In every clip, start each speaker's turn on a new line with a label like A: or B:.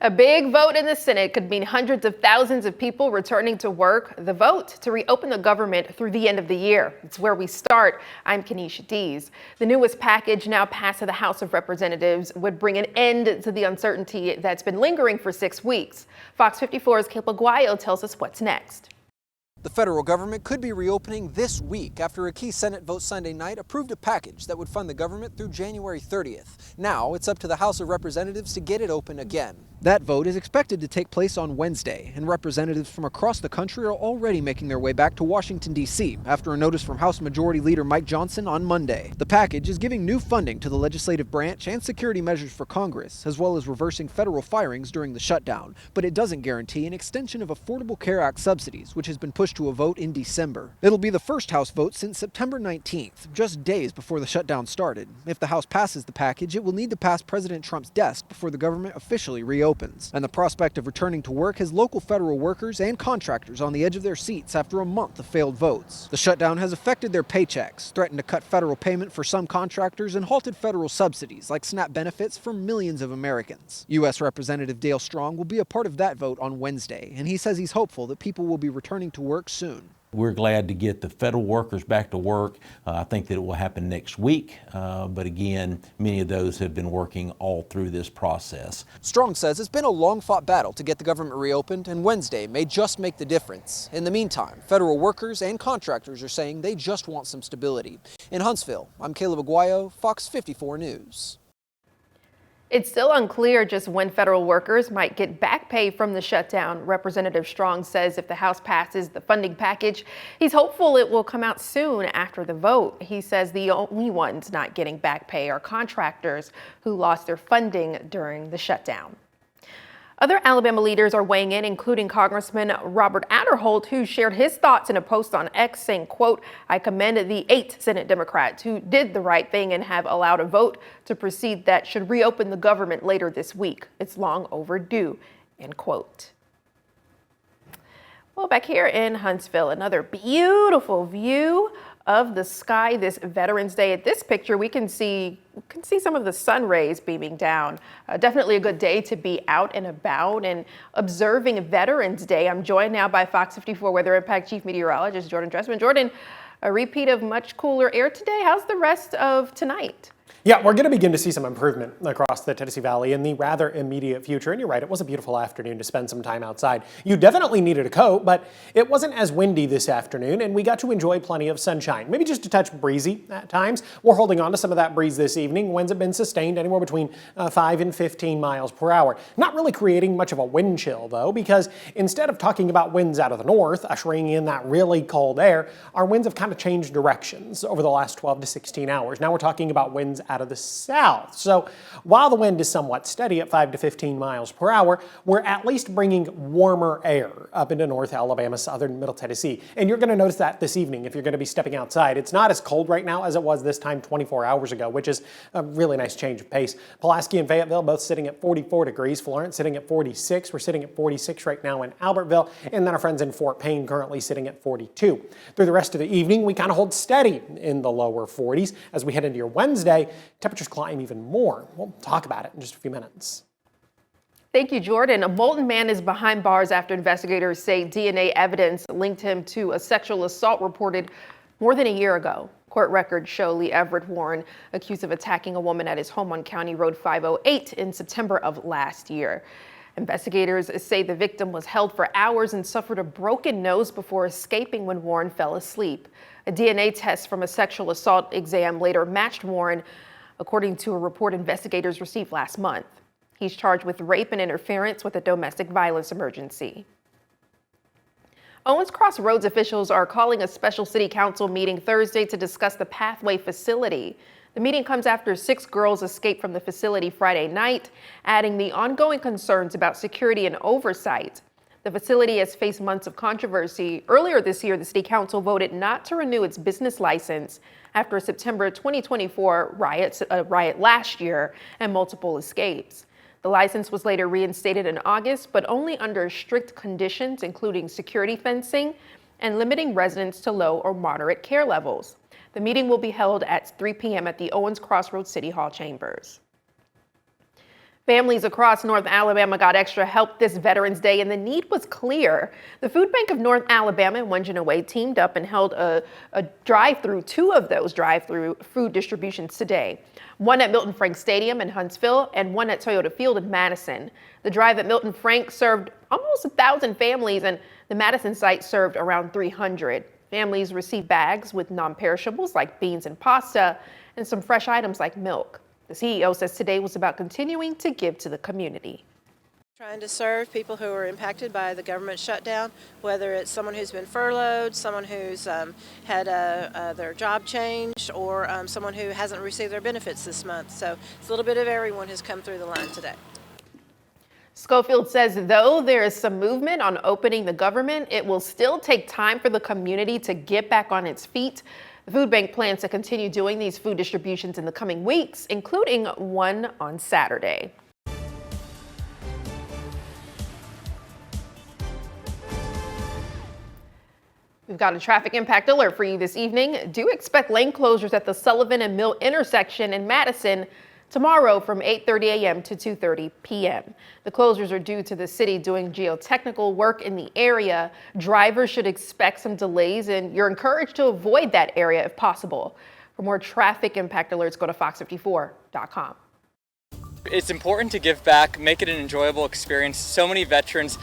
A: A big vote in the Senate could mean hundreds of thousands of people returning to work. The vote to reopen the government through the end of the year. It's where we start. I'm Kenesha Dees. The newest package now passed to the House of Representatives would bring an end to the uncertainty that's been lingering for 6 weeks. Fox 54's Caleb Aguayo tells us what's next.
B: The federal government could be reopening this week after a key Senate vote Sunday night approved a package that would fund the government through January 30th. Now it's up to the House of Representatives to get it open again. That vote is expected to take place on Wednesday, and representatives from across the country are already making their way back to Washington, D.C. after a notice from House Majority Leader Mike Johnson on Monday. The package is giving new funding to the legislative branch and security measures for Congress, as well as reversing federal firings during the shutdown. But it doesn't guarantee an extension of Affordable Care Act subsidies, which has been pushed to a vote in December. It'll be the first House vote since September 19th, just days before the shutdown started. If the House passes the package, it will need to pass President Trump's desk before the government officially reopens. And the prospect of returning to work has local federal workers and contractors on the edge of their seats after a month of failed votes. The shutdown has affected their paychecks, threatened to cut federal payment for some contractors, and halted federal subsidies like SNAP benefits for millions of Americans. U.S. Representative Dale Strong will be a part of that vote on Wednesday, and he says he's hopeful that people will be returning to work soon.
C: We're glad to get the federal workers back to work. I think that it will happen next week, but again, many of those have been working all through this process.
B: Strong says it's been a long-fought battle to get the government reopened, and Wednesday may just make the difference. In the meantime, federal workers and contractors are saying they just want some stability. In Huntsville, I'm Caleb Aguayo, Fox 54 News.
A: It's still unclear just when federal workers might get back pay from the shutdown. Representative Strong says if the House passes the funding package, he's hopeful it will come out soon after the vote. He says the only ones not getting back pay are contractors who lost their funding during the shutdown. Other Alabama leaders are weighing in, including Congressman Robert Aderholt, who shared his thoughts in a post on X saying, quote, "I commend the 8 Senate Democrats who did the right thing and have allowed a vote to proceed that should reopen the government later this week. It's long overdue," end quote. Well, back here in Huntsville, another beautiful view of the sky this Veterans Day. At this picture, we can see some of the sun rays beaming down. Definitely a good day to be out and about and observing Veterans Day. I'm joined now by Fox 54 Weather Impact Chief Meteorologist Jordan Dressman. Jordan, a repeat of much cooler air today. How's the rest of tonight?
D: Yeah, we're going to begin to see some improvement across the Tennessee Valley in the rather immediate future. And you're right, it was a beautiful afternoon to spend some time outside. You definitely needed a coat, but it wasn't as windy this afternoon, and we got to enjoy plenty of sunshine. Maybe just a touch breezy at times. We're holding on to some of that breeze this evening. Winds have been sustained anywhere between 5 and 15 miles per hour. Not really creating much of a wind chill, though, because instead of talking about winds out of the north, ushering in that really cold air, our winds have kind of changed directions over the last 12 to 16 hours. Now we're talking about winds out of the south. So while the wind is somewhat steady at 5 to 15 miles per hour, we're at least bringing warmer air up into North Alabama, southern Middle Tennessee. And you're going to notice that this evening if you're going to be stepping outside. It's not as cold right now as it was this time 24 hours ago, which is a really nice change of pace. Pulaski and Fayetteville both sitting at 44 degrees. Florence sitting at 46. We're sitting at 46 right now in Albertville. And then our friends in Fort Payne currently sitting at 42. Through the rest of the evening, we kind of hold steady in the lower 40s. As we head into your Wednesday, temperatures climb even more. We'll talk about it in just a few minutes.
A: Thank you, Jordan. A Bolton man is behind bars after investigators say DNA evidence linked him to a sexual assault reported more than a year ago. Court records show Lee Everett Warren accused of attacking a woman at his home on County Road 508 in September of last year. Investigators say the victim was held for hours and suffered a broken nose before escaping when Warren fell asleep. A DNA test from a sexual assault exam later matched Warren, according to a report investigators received last month. He's charged with rape and interference with a domestic violence emergency. Owens Cross Roads officials are calling a special city council meeting Thursday to discuss the Pathway facility. The meeting comes after 6 girls escaped from the facility Friday night, adding the ongoing concerns about security and oversight. The facility has faced months of controversy. Earlier this year, the city council voted not to renew its business license after a September 2024 riot last year and multiple escapes. The license was later reinstated in August, but only under strict conditions, including security fencing and limiting residents to low or moderate care levels. The meeting will be held at 3 p.m. at the Owens Crossroads City Hall chambers. Families across North Alabama got extra help this Veterans Day, and the need was clear. The Food Bank of North Alabama and Wangena Way teamed up and held a drive-through, two of those drive-through food distributions today. One at Milton Frank Stadium in Huntsville and one at Toyota Field in Madison. The drive at Milton Frank served almost 1,000 families, and the Madison site served around 300. Families received bags with non-perishables like beans and pasta and some fresh items like milk. The CEO says today was about continuing to give to the community.
E: Trying to serve people who are impacted by the government shutdown, whether it's someone who's been furloughed, someone who's had their job changed, or someone who hasn't received their benefits this month. So it's a little bit of everyone who's come through the line today.
A: Schofield says though there is some movement on opening the government, it will still take time for the community to get back on its feet. The food bank plans to continue doing these food distributions in the coming weeks, including one on Saturday. We've got a traffic impact alert for you this evening. Do expect lane closures at the Sullivan and Mill intersection in Madison tomorrow from 8:30 a.m. to 2:30 p.m. The closures are due to the city doing geotechnical work in the area. Drivers should expect some delays, and you're encouraged to avoid that area if possible. For more traffic impact alerts, go to FOX54.com.
F: It's important to give back, make it an enjoyable experience. So many veterans.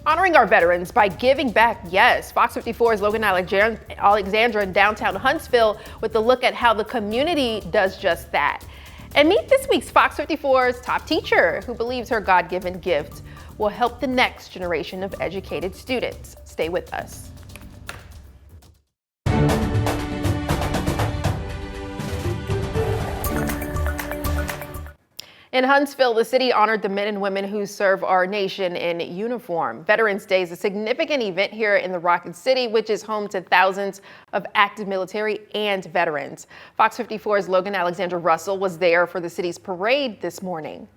A: Honoring our veterans by giving back, yes. Fox 54's Logan Alexandra in downtown Huntsville with a look at how the community does just that. And meet this week's Fox 54's top teacher, who believes her God-given gift will help the next generation of educated students. Stay with us. In Huntsville, the city honored the men and women who serve our nation in uniform. Veterans Day is a significant event here in the Rocket City, which is home to thousands of active military and veterans. Fox 54's Logan Alexander Russell was there for the city's parade this morning.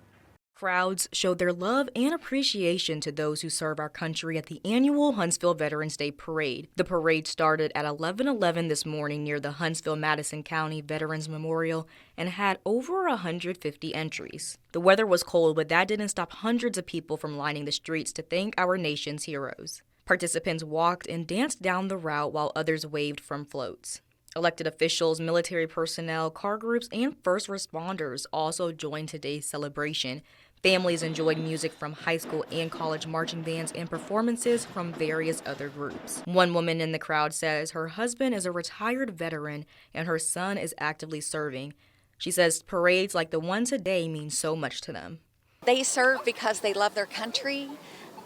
G: Crowds showed their love and appreciation to those who serve our country at the annual Huntsville Veterans Day Parade. The parade started at 11:11 this morning near the Huntsville-Madison County Veterans Memorial and had over 150 entries. The weather was cold, but that didn't stop hundreds of people from lining the streets to thank our nation's heroes. Participants walked and danced down the route while others waved from floats. Elected officials, military personnel, car groups, and first responders also joined today's celebration. Families enjoyed music from high school and college marching bands and performances from various other groups. One woman in the crowd says her husband is a retired veteran and her son is actively serving. She says parades like the one today mean so much to them.
H: They serve because they love their country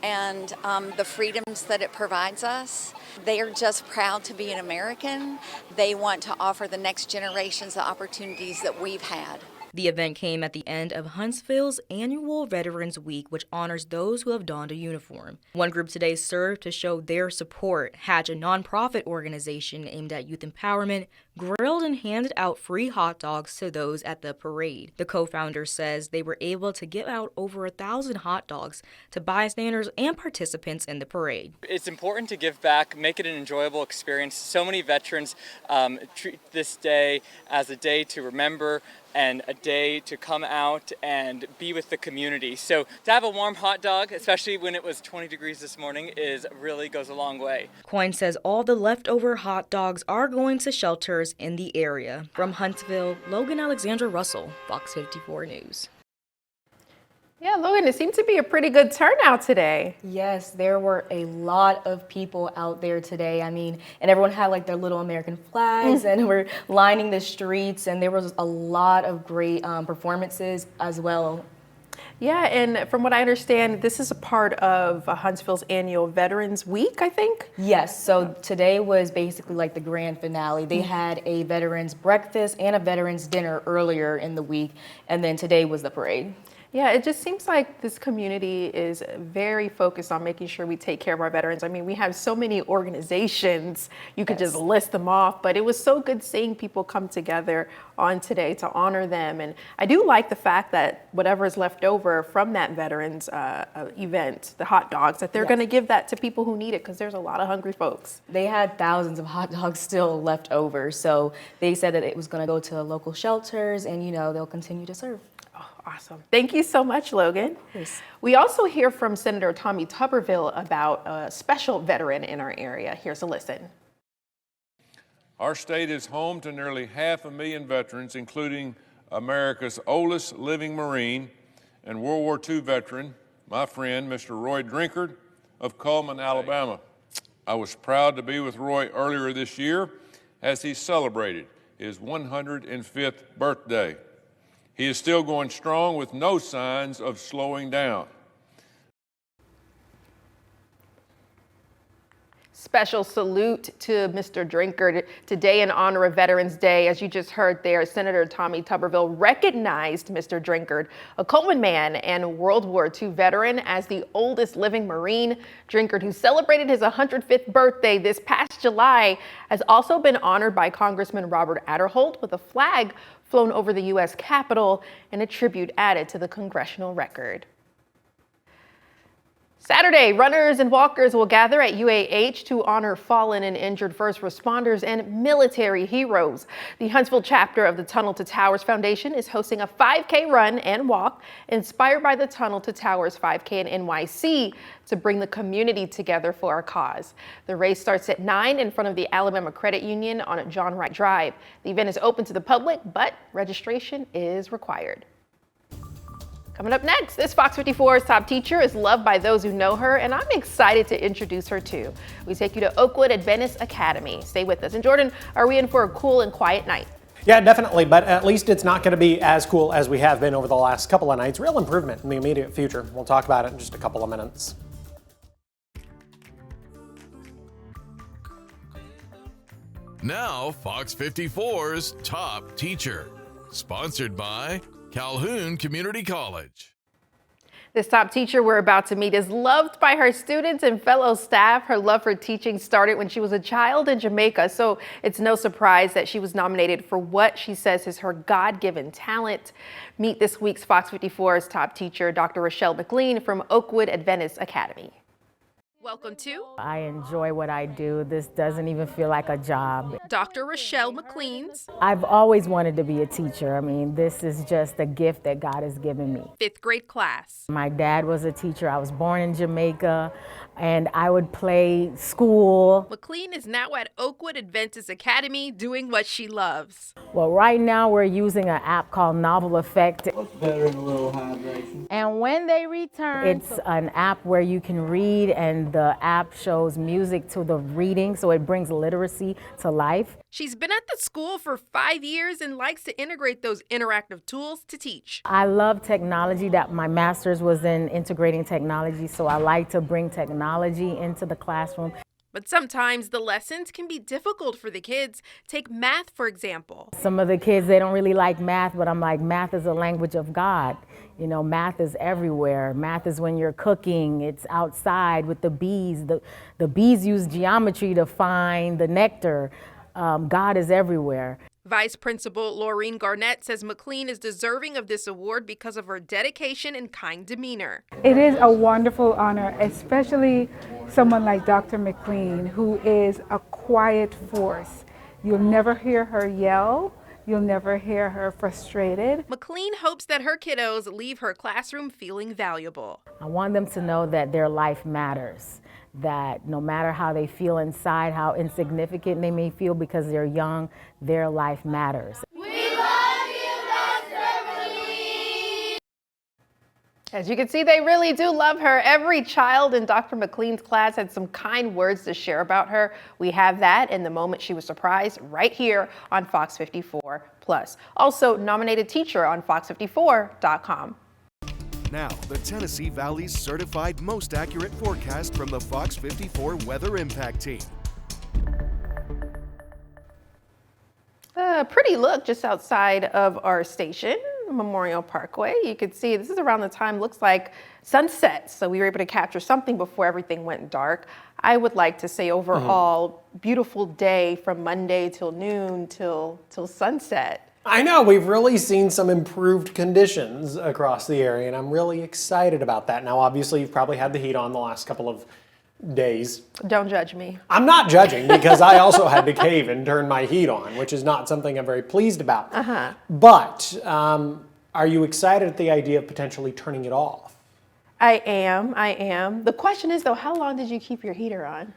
H: and the freedoms that it provides us. They are just proud to be an American. They want to offer the next generations the opportunities that we've had.
G: The event came at the end of Huntsville's annual Veterans Week, which honors those who have donned a uniform. One group today served to show their support. Hatch, a nonprofit organization aimed at youth empowerment, grilled and handed out free hot dogs to those at the parade. The co-founder says they were able to give out over 1,000 hot dogs to bystanders and participants in the parade.
F: It's important to give back, make it an enjoyable experience. So many veterans treat this day as a day to remember and a day to come out and be with the community. So to have a warm hot dog, especially when it was 20 degrees this morning, really goes a long way.
G: Coyne says all the leftover hot dogs are going to shelters in the area. From Huntsville, Logan Alexandra Russell, Fox 54 News.
A: Yeah, Logan, it seemed to be a pretty good turnout today.
I: Yes, there were a lot of people out there today. I mean, and everyone had like their little American flags and were lining the streets, and there was a lot of great performances as well.
A: Yeah, and from what I understand, this is a part of Huntsville's annual Veterans Week, I think?
I: Yes, so today was basically like the grand finale. They had a veterans breakfast and a veterans dinner earlier in the week, and then today was the parade.
A: Yeah, it just seems like this community is very focused on making sure we take care of our veterans. I mean, we have so many organizations, you could just list them off, but it was so good seeing people come together on today to honor them. And I do like the fact that whatever is left over from that veterans event, the hot dogs, that they're going to give that to people who need it, because there's a lot of hungry folks.
I: They had thousands of hot dogs still left over, so they said that it was going to go to local shelters, and you know, they'll continue to serve.
A: Awesome. Thank you so much, Logan.
I: Yes.
A: We also hear from Senator Tommy Tuberville about a special veteran in our area. Here's a listen.
J: Our state is home to nearly 500,000 veterans, including America's oldest living Marine and World War II veteran, my friend, Mr. Roy Drinkard of Cullman, Alabama. I was proud to be with Roy earlier this year as he celebrated his 105th birthday. He is still going strong with no signs of slowing down.
A: Special salute to Mr. Drinkard today in honor of Veterans Day. As you just heard there, Senator Tommy Tuberville recognized Mr. Drinkard, a Coleman man and World War II veteran, as the oldest living Marine. Drinkard, who celebrated his 105th birthday this past July, has also been honored by Congressman Robert Adderholt with a flag flown over the U.S. Capitol and a tribute added to the congressional record. Saturday, runners and walkers will gather at UAH to honor fallen and injured first responders and military heroes. The Huntsville chapter of the Tunnel to Towers Foundation is hosting a 5K run and walk inspired by the Tunnel to Towers 5K in NYC to bring the community together for a cause. The race starts at 9 in front of the Alabama Credit Union on John Wright Drive. The event is open to the public, but registration is required. Coming up next, this Fox 54's top teacher is loved by those who know her, and I'm excited to introduce her too. We take you to Oakwood Adventist Academy. Stay with us. And Jordan, are we in for a cool and quiet night?
D: Yeah, definitely, but at least it's not going to be as cool as we have been over the last couple of nights. Real improvement in the immediate future. We'll talk about it in just a couple of minutes.
K: Now, Fox 54's top teacher, sponsored by Calhoun Community College.
A: This top teacher we're about to meet is loved by her students and fellow staff. Her love for teaching started when she was a child in Jamaica, so it's no surprise that she was nominated for what she says is her God-given talent. Meet this week's Fox 54's top teacher, Dr. Rochelle McLean from Oakwood Adventist Academy. Welcome to
L: I enjoy what I do. This doesn't even feel like a job.
A: Dr. Rochelle McLean's
L: I've always wanted to be a teacher. I mean, this is just a gift that God has given me.
A: 5th grade class.
L: My dad was a teacher. I was born in Jamaica, and I would play school.
A: McLean is now at Oakwood Adventist Academy doing what she loves.
L: Well, right now we're using an app called Novel Effect.
M: What's better than a little hydration?
L: And when they return, it's an app where you can read, and the app shows music to the reading, so it brings literacy to life.
A: She's been at the school for 5 years and likes to integrate those interactive tools to teach.
L: I love technology. That my master's was in integrating technology, so I like to bring technology into the classroom.
A: But sometimes the lessons can be difficult for the kids. Take math, for example.
L: Some of the kids, they don't really like math, but I'm like, math is a language of God. You know, math is everywhere. Math is when you're cooking. It's outside with the bees. The bees use geometry to find the nectar. God is everywhere.
A: Vice Principal Laureen Garnett says McLean is deserving of this award because of her dedication and kind demeanor.
N: It is a wonderful honor, especially someone like Dr. McLean, who is a quiet force. You'll never hear her yell. You'll never hear her frustrated.
A: McLean hopes that her kiddos leave her classroom feeling valuable.
L: I want them to know that their life matters, that no matter how they feel inside, how insignificant they may feel because they're young, their life matters.
A: We love you, Dr. McLean! As you can see, they really do love her. Every child in Dr. McLean's class had some kind words to share about her. We have that in the moment she was surprised right here on Fox 54 Plus. Also, nominated teacher on fox54.com.
O: Now, the Tennessee Valley's certified most accurate forecast from the Fox 54 Weather Impact Team.
A: A pretty look just outside of our station, Memorial Parkway. You can see this is around the time, looks like sunset. So we were able to capture something before everything went dark. I would like to say overall, beautiful day from Monday till noon till sunset.
D: I know, we've really seen some improved conditions across the area, and I'm really excited about that. Now, obviously, you've probably had the heat on the last couple of days.
A: Don't judge me.
D: I'm not judging, because I also had to cave and turn my heat on, which is not something I'm very pleased about. But Are you excited at the idea of potentially turning it off?
A: I am. The question is though, how long did you keep your heater on?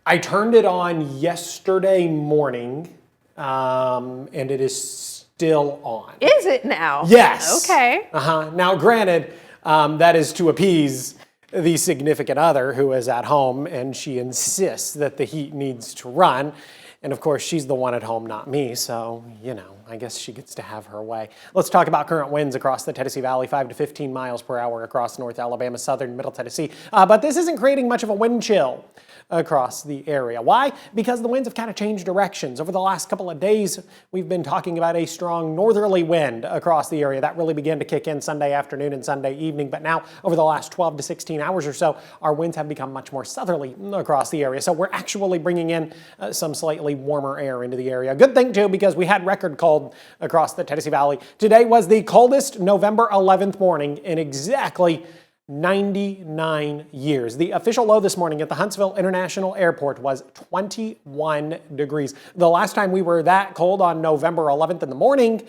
D: I turned it on yesterday morning, and it is still on.
A: Is it now?
D: Yes.
A: Okay.
D: Now, granted, that is to appease the significant other who is at home, and she insists that the heat needs to run. And of course, she's the one at home, not me, so, you know, I guess she gets to have her way. Let's talk about current winds across the Tennessee Valley, 5 to 15 miles per hour across North Alabama, southern Middle Tennessee. But this isn't creating much of a wind chill across the area. Why? Because the winds have kind of changed directions. Over the last couple of days, we've been talking about a strong northerly wind across the area. That really began to kick in Sunday afternoon and Sunday evening, but now over the last 12 to 16 hours or so, our winds have become much more southerly across the area. So we're actually bringing in some slightly warmer air into the area. Good thing too, because we had record cold across the Tennessee Valley. Today was the coldest November 11th morning in exactly 99 years. The official low this morning at the Huntsville International Airport was 21 degrees. The last time we were that cold on November 11th in the morning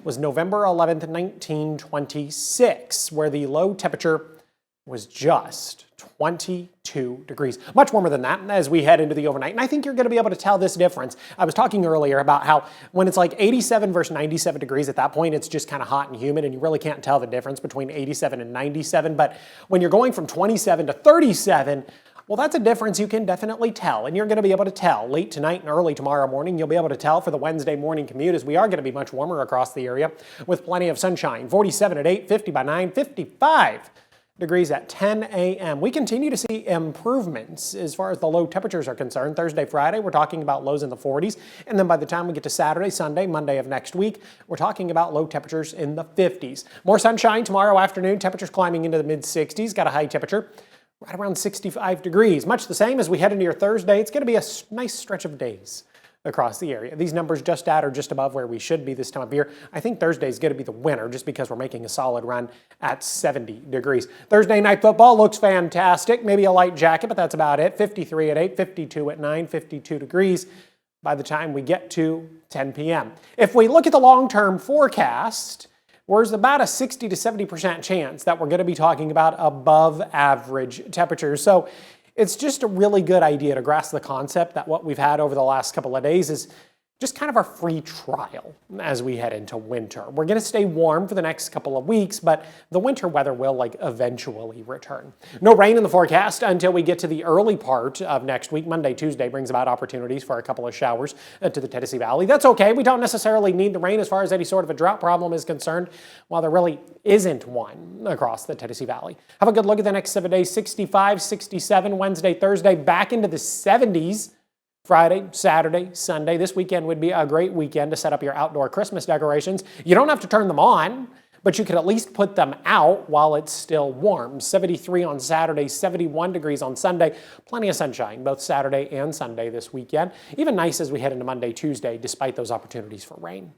D: was November 11th, 1926, where the low temperature was just 22 degrees. Much warmer than that as we head into the overnight. And I think you're going to be able to tell this difference. I was talking earlier about how when it's like 87 versus 97 degrees, at that point it's just kind of hot and humid and you really can't tell the difference between 87 and 97. But when you're going from 27 to 37, well, that's a difference you can definitely tell. And you're going to be able to tell late tonight and early tomorrow morning. You'll be able to tell for the Wednesday morning commute as we are going to be much warmer across the area with plenty of sunshine. 47 at 8, 50 by 9, 55 degrees at 10 a.m. We continue to see improvements as far as the low temperatures are concerned. Thursday, Friday, we're talking about lows in the 40s. And then by the time we get to Saturday, Sunday, Monday of next week, we're talking about low temperatures in the 50s. More sunshine tomorrow afternoon, temperatures climbing into the mid-60s. Got a high temperature right around 65 degrees. Much the same as we head into your Thursday. It's going to be a nice stretch of days across the area. These numbers just at or just above where we should be this time of year. I think Thursday is going to be the winner just because we're making a solid run at 70 degrees. Thursday night football looks fantastic. Maybe a light jacket, but that's about it. 53 at 8, 52 at 9, 52 degrees by the time we get to 10 p.m. If we look at the long-term forecast, there's about a 60 to 70% chance that we're going to be talking about above average temperatures. So it's just a really good idea to grasp the concept that what we've had over the last couple of days is just kind of our free trial as we head into winter. We're going to stay warm for the next couple of weeks, but the winter weather will eventually return. No rain in the forecast until we get to the early part of next week. Monday, Tuesday brings about opportunities for a couple of showers to the Tennessee Valley. That's okay. We don't necessarily need the rain as far as any sort of a drought problem is concerned, while there really isn't one across the Tennessee Valley. Have a good look at the next 7 days. 65, 67, Wednesday, Thursday, back into the 70s. Friday, Saturday, Sunday. This weekend would be a great weekend to set up your outdoor Christmas decorations. You don't have to turn them on, but you could at least put them out while it's still warm. 73 on Saturday, 71 degrees on Sunday. Plenty of sunshine both Saturday and Sunday this weekend. Even nice as we head into Monday, Tuesday, despite those opportunities for rain.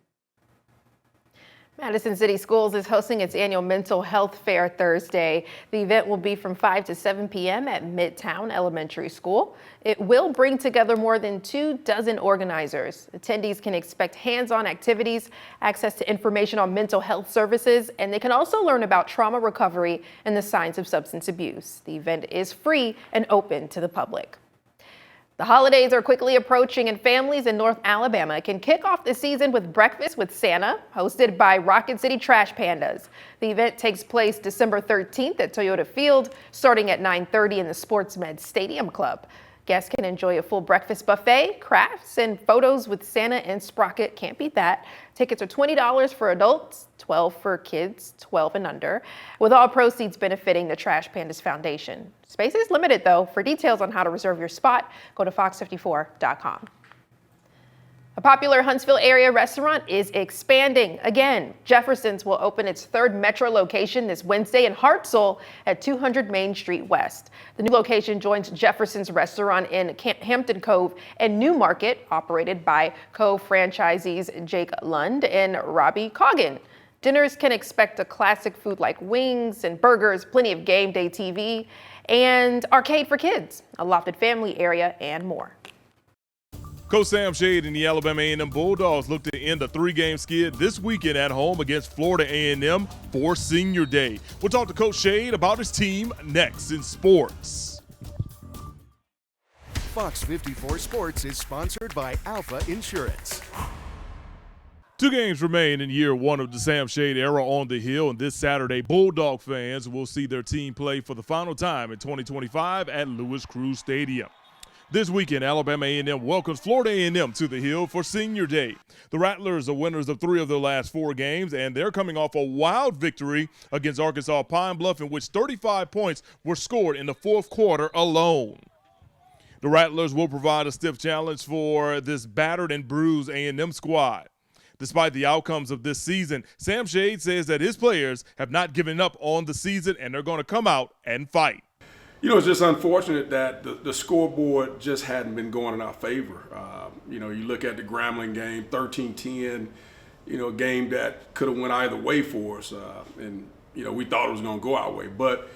A: Madison City Schools is hosting its annual mental health fair Thursday. The event will be from 5 to 7 p.m. at Midtown Elementary School. It will bring together more than 24 organizers. Attendees can expect hands-on activities, access to information on mental health services, and they can also learn about trauma recovery and the signs of substance abuse. The event is free and open to the public. The holidays are quickly approaching, and families in North Alabama can kick off the season with Breakfast with Santa, hosted by Rocket City Trash Pandas. The event takes place December 13th at Toyota Field, starting at 9:30 in the SportsMed Stadium Club. Guests can enjoy a full breakfast buffet, crafts, and photos with Santa and Sprocket. Can't beat that. Tickets are $20 for adults, $12 for kids 12 and under, with all proceeds benefiting the Trash Pandas Foundation. Space is limited, though. For details on how to reserve your spot, go to fox54.com. A popular Huntsville area restaurant is expanding again. Jefferson's will open its third Metro location this Wednesday in Hartselle at 200 Main Street West. The new location joins Jefferson's restaurant in Hampton Cove and New Market, operated by co-franchisees Jake Lund and Robbie Coggin. Dinners can expect a classic food like wings and burgers, plenty of game day TV, and arcade for kids, a lofted family area, and more.
P: Coach Sam Shade and the Alabama A&M Bulldogs look to end a 3-game skid this weekend at home against Florida A&M for Senior Day. We'll talk to Coach Shade about his team next in sports.
O: Fox 54 Sports is sponsored by Alpha Insurance.
P: 2 games remain in year 1 of the Sam Shade era on the Hill, and this Saturday, Bulldog fans will see their team play for the final time in 2025 at Lewis Crew Stadium. This weekend, Alabama A&M welcomes Florida A&M to the Hill for Senior Day. The Rattlers are winners of 3 of their last 4 games, and they're coming off a wild victory against Arkansas Pine Bluff, in which 35 points were scored in the 4th quarter alone. The Rattlers will provide a stiff challenge for this battered and bruised A&M squad. Despite the outcomes of this season, Sam Shade says that his players have not given up on the season, and they're going to come out and fight.
Q: You know, it's just unfortunate that the scoreboard just hadn't been going in our favor. You know, you look at the Grambling game, 13-10, you know, a game that could have went either way for us. And, you know, we thought it was going to go our way. But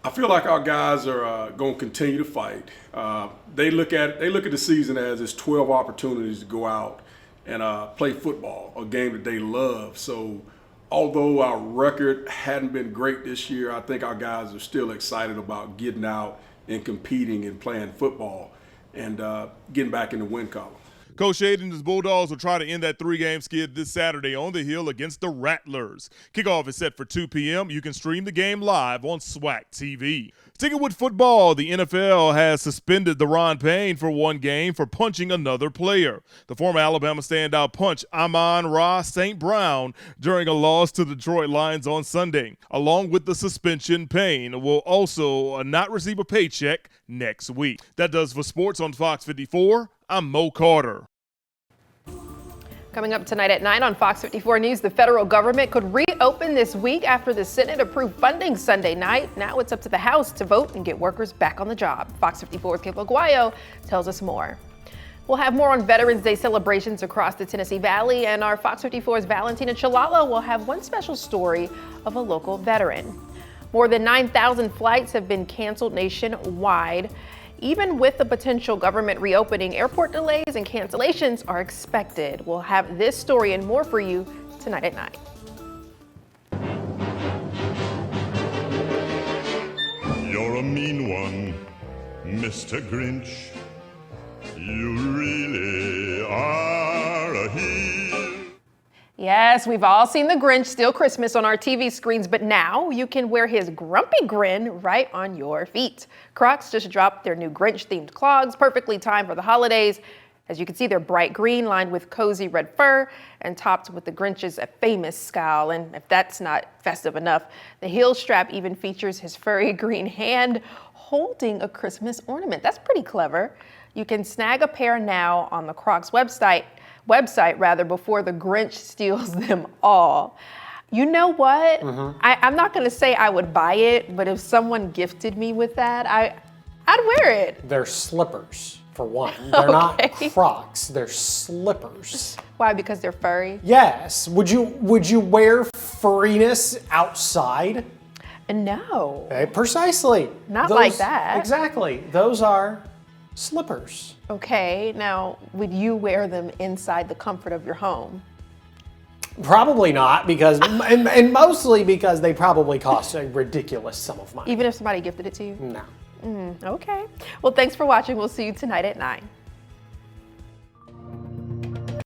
Q: I feel like our guys are going to continue to fight. They look at the season as it's 12 opportunities to go out and play football, a game that they love. So although our record hadn't been great this year, I think our guys are still excited about getting out and competing and playing football and getting back in the win column.
P: Coach Shade and his Bulldogs will try to end that 3-game skid this Saturday on the Hill against the Rattlers. Kickoff is set for 2 p.m. You can stream the game live on SWAC TV. Sticking with football, the NFL has suspended Deron Payne for 1 game for punching another player. The former Alabama standout punched Amon-Ra St. Brown during a loss to the Detroit Lions on Sunday. Along with the suspension, Payne will also not receive a paycheck next week. That does for sports on Fox 54. I'm Mo Carter.
A: Coming up tonight at 9 on Fox 54 News, the federal government could reopen this week after the Senate approved funding Sunday night. Now it's up to the House to vote and get workers back on the job. Fox 54's Kate Aguayo tells us more. We'll have more on Veterans Day celebrations across the Tennessee Valley, and our Fox 54's Valentina Chalala will have one special story of a local veteran. More than 9,000 flights have been canceled nationwide. Even with the potential government reopening, airport delays and cancellations are expected. We'll have this story and more for you tonight at 9.
R: You're a mean one, Mr. Grinch. You really are a heel.
A: Yes, we've all seen the Grinch Steal Christmas on our TV screens, but now you can wear his grumpy grin right on your feet. Crocs just dropped their new Grinch-themed clogs, perfectly timed for the holidays. As you can see, they're bright green, lined with cozy red fur, and topped with the Grinch's famous scowl. And if that's not festive enough, the heel strap even features his furry green hand holding a Christmas ornament. That's pretty clever. You can snag a pair now on the Crocs website before the Grinch steals them all. You know what? I'm not going to say I would buy it, but if someone gifted me with that, I'd wear it.
D: They're slippers, for one. They're not Crocs, they're slippers.
A: Why, because they're furry?
D: Yes. Would you wear furriness outside?
A: No.
D: Precisely.
A: Not like that.
D: Exactly. Those are slippers.
A: Okay, now would you wear them inside the comfort of your home?
D: Probably not, because and mostly because they probably cost a ridiculous sum of money.
A: Even if somebody gifted it to you?
D: No.
A: Okay. Well, thanks for watching. We'll see you tonight at 9.